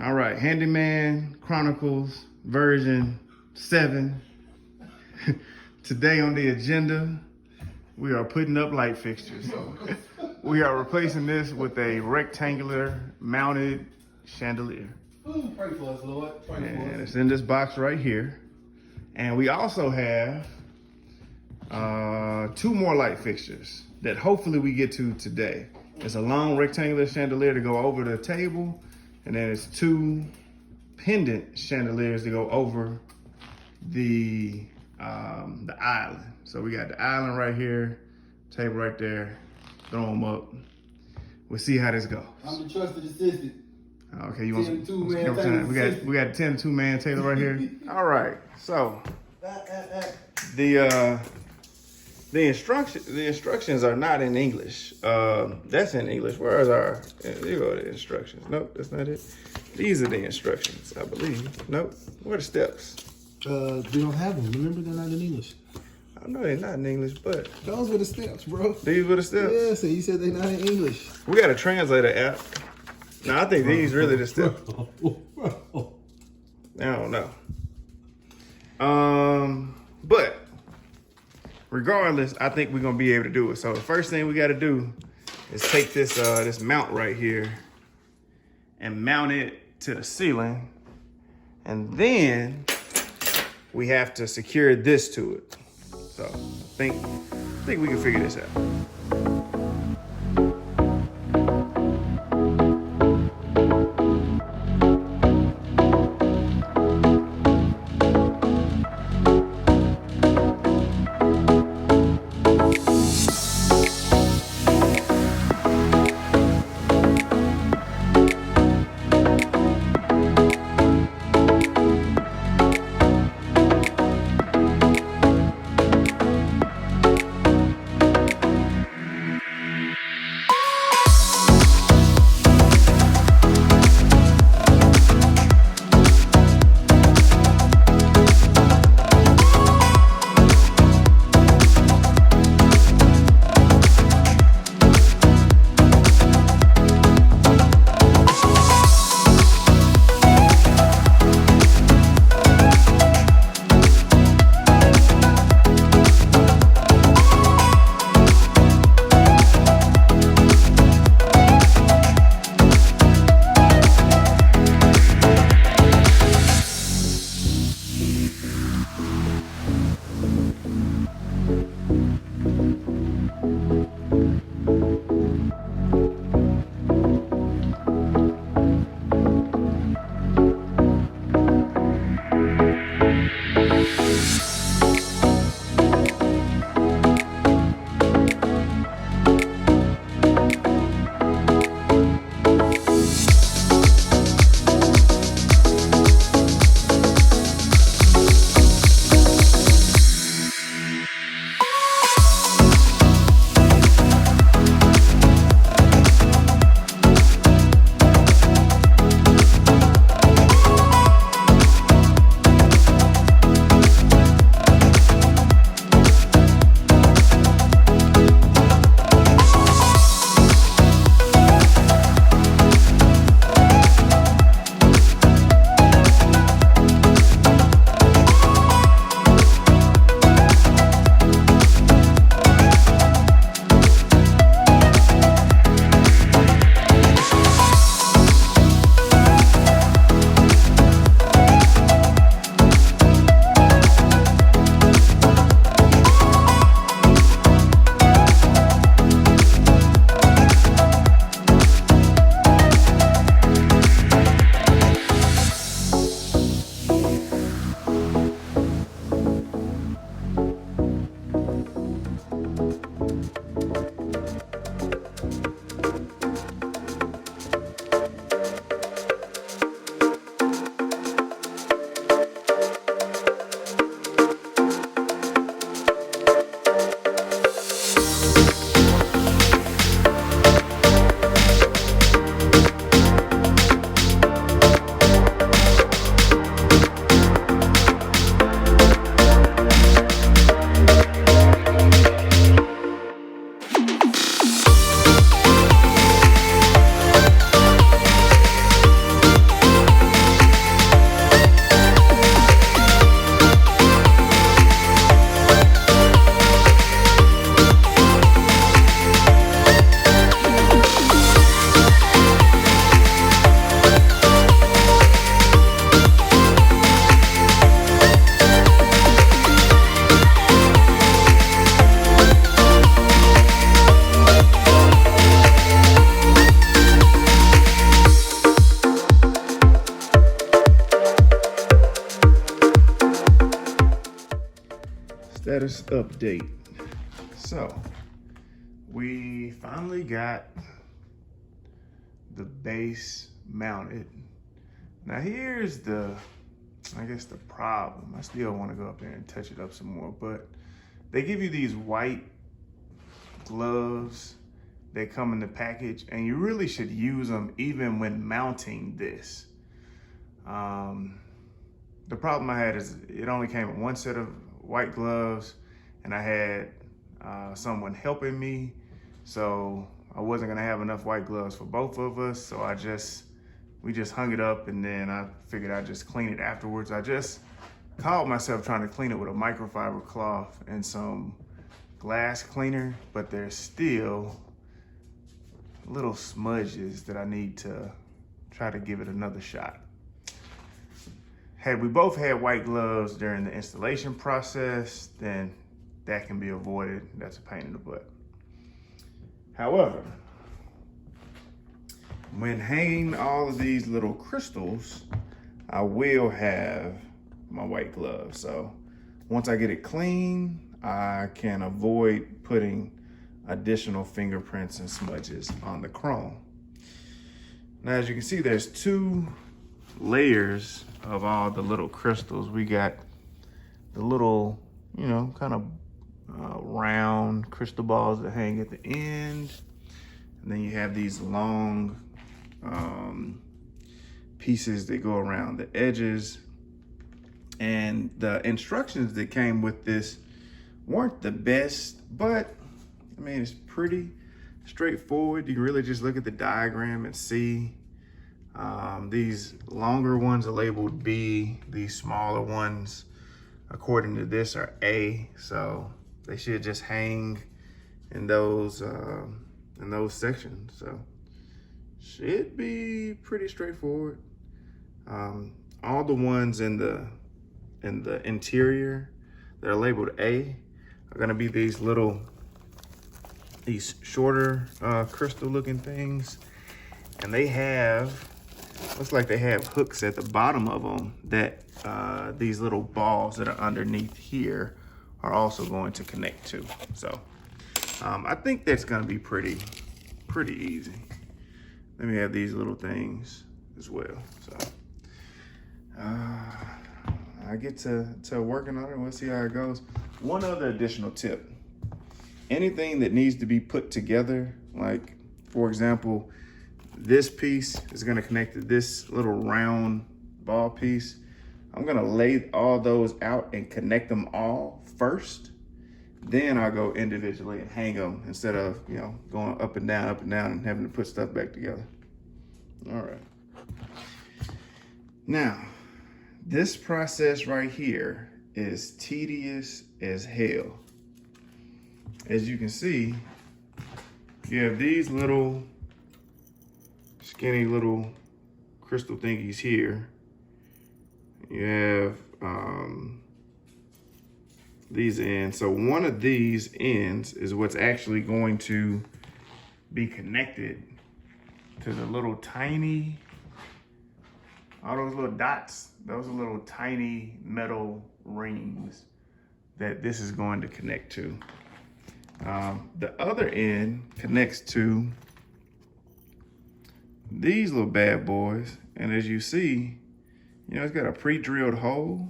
All right, Handyman Chronicles version 7. Today on the agenda, we are putting up light fixtures. We are replacing this with a rectangular mounted chandelier. Ooh, pray for us, Lord. Pray for us. And it's in this box right here. And we also have 2 more light fixtures that hopefully we get to today. It's a long rectangular chandelier to go over the table, and then it's 2 pendant chandeliers to go over the island. So we got the island right here, table right there, throw them up. We'll see how this goes. I'm the trusted assistant. Okay, you want some? 10-2-man table We got 10 2-man table right here. All right, so the instructions are not in English. That's in English. Where is our? Here go the instructions. Nope, that's not it. These are the instructions, I believe. Nope. What are the steps? We don't have them. Remember, they're not in English. I know they're not in English, but Those were the steps, bro. these were the steps. Yeah, so you said they're not in English. We got a translator app. Now I think these really the steps. I don't know. But regardless, I think we're gonna be able to do it. So the first thing we got to do is take this this mount right here and mount it to the ceiling, and then we have to secure this to it. So I think we can figure this out. status update. So we finally got the base mounted. Now here's I guess the problem. I still want to go up there and touch it up some more, but they give you these white gloves that come in the package, and you really should use them even when mounting this. The problem I had is it only came with one set of white gloves, and I had someone helping me, so I wasn't gonna have enough white gloves for both of us, so we just hung it up, and then I figured I'd just clean it afterwards. I just caught myself trying to clean it with a microfiber cloth and some glass cleaner, but there's still little smudges that I need to try to give it another shot. Had we both had white gloves during the installation process, then that can be avoided. That's a pain in the butt. However, when hanging all of these little crystals, I will have my white gloves. So once I get it clean, I can avoid putting additional fingerprints and smudges on the chrome. Now, as you can see, there's 2 layers of all the little crystals. We got the little, kind of round crystal balls that hang at the end. And then you have these long pieces that go around the edges. And the instructions that came with this weren't the best, but I mean, it's pretty straightforward. You can really just look at the diagram and see. These longer ones are labeled B. These smaller ones, according to this, are A. So they should just hang in those sections. So should be pretty straightforward. All the ones in the interior that are labeled A are gonna be these shorter crystal looking things, and looks like they have hooks at the bottom of them that these little balls that are underneath here are also going to connect to. So I think that's gonna be pretty easy. Then we have these little things as well. So I get to working on it and we'll see how it goes. One other additional tip: anything that needs to be put together, like for example, this piece is gonna connect to this little round ball piece. I'm gonna lay all those out and connect them all first. Then I'll go individually and hang them instead of, going up and down and having to put stuff back together. All right. Now, this process right here is tedious as hell. As you can see, you have these little skinny little crystal thingies here. You have these ends. So one of these ends is what's actually going to be connected to the little tiny, all those little dots. Those are little tiny metal rings that this is going to connect to. The other end connects to these little bad boys. And as you see, it's got a pre-drilled hole.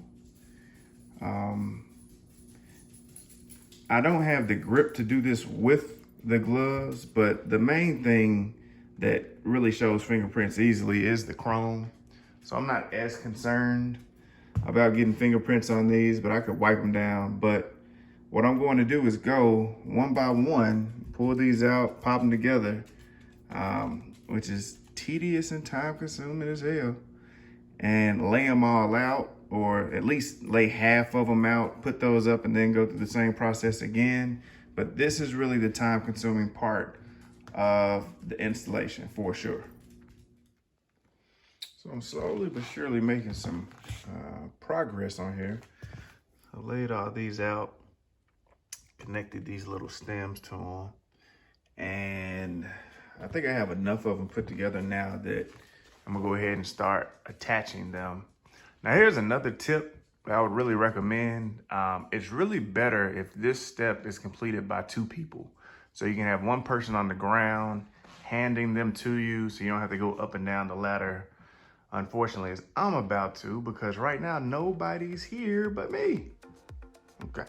I don't have the grip to do this with the gloves, but the main thing that really shows fingerprints easily is the chrome. So I'm not as concerned about getting fingerprints on these, but I could wipe them down. But what I'm going to do is go one by one, pull these out, pop them together, which is tedious and time consuming as hell, and lay them all out, or at least lay half of them out, put those up, and then go through the same process again. But this is really the time consuming part of the installation for sure. So I'm slowly but surely making some progress on here. I laid all these out, connected these little stems to them, and I think I have enough of them put together now that I'm gonna go ahead and start attaching them. Now here's another tip I would really recommend, it's really better if this step is completed by 2 people. So you can have one person on the ground handing them to you so you don't have to go up and down the ladder. Unfortunately, as I'm about to, because right now nobody's here but me. Okay.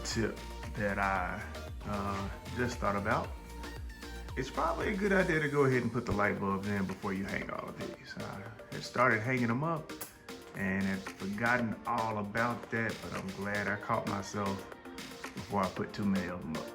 Tip that I just thought about. It's probably a good idea to go ahead and put the light bulbs in before you hang all of these. I started hanging them up and had forgotten all about that, but I'm glad I caught myself before I put too many of them up.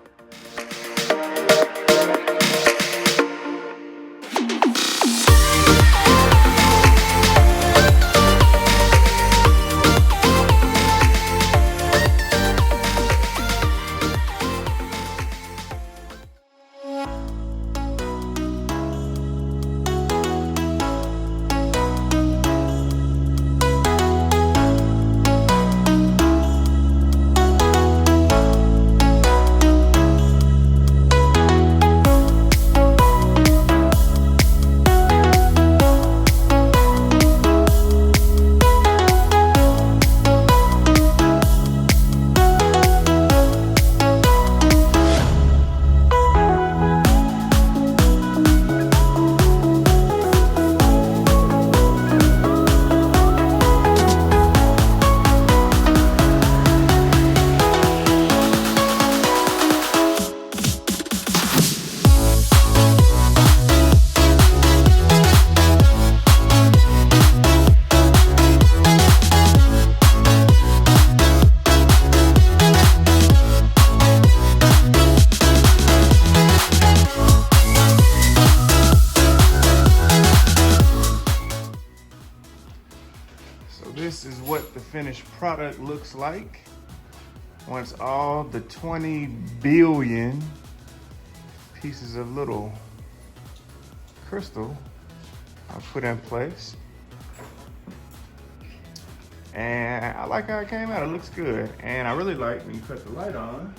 This is what the finished product looks like once all the 20 billion pieces of little crystal are put in place. And I like how it came out, it looks good. And I really like when you cut the light on,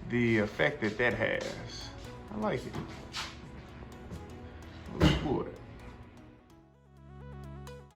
the effect that has. I like it. Looks good.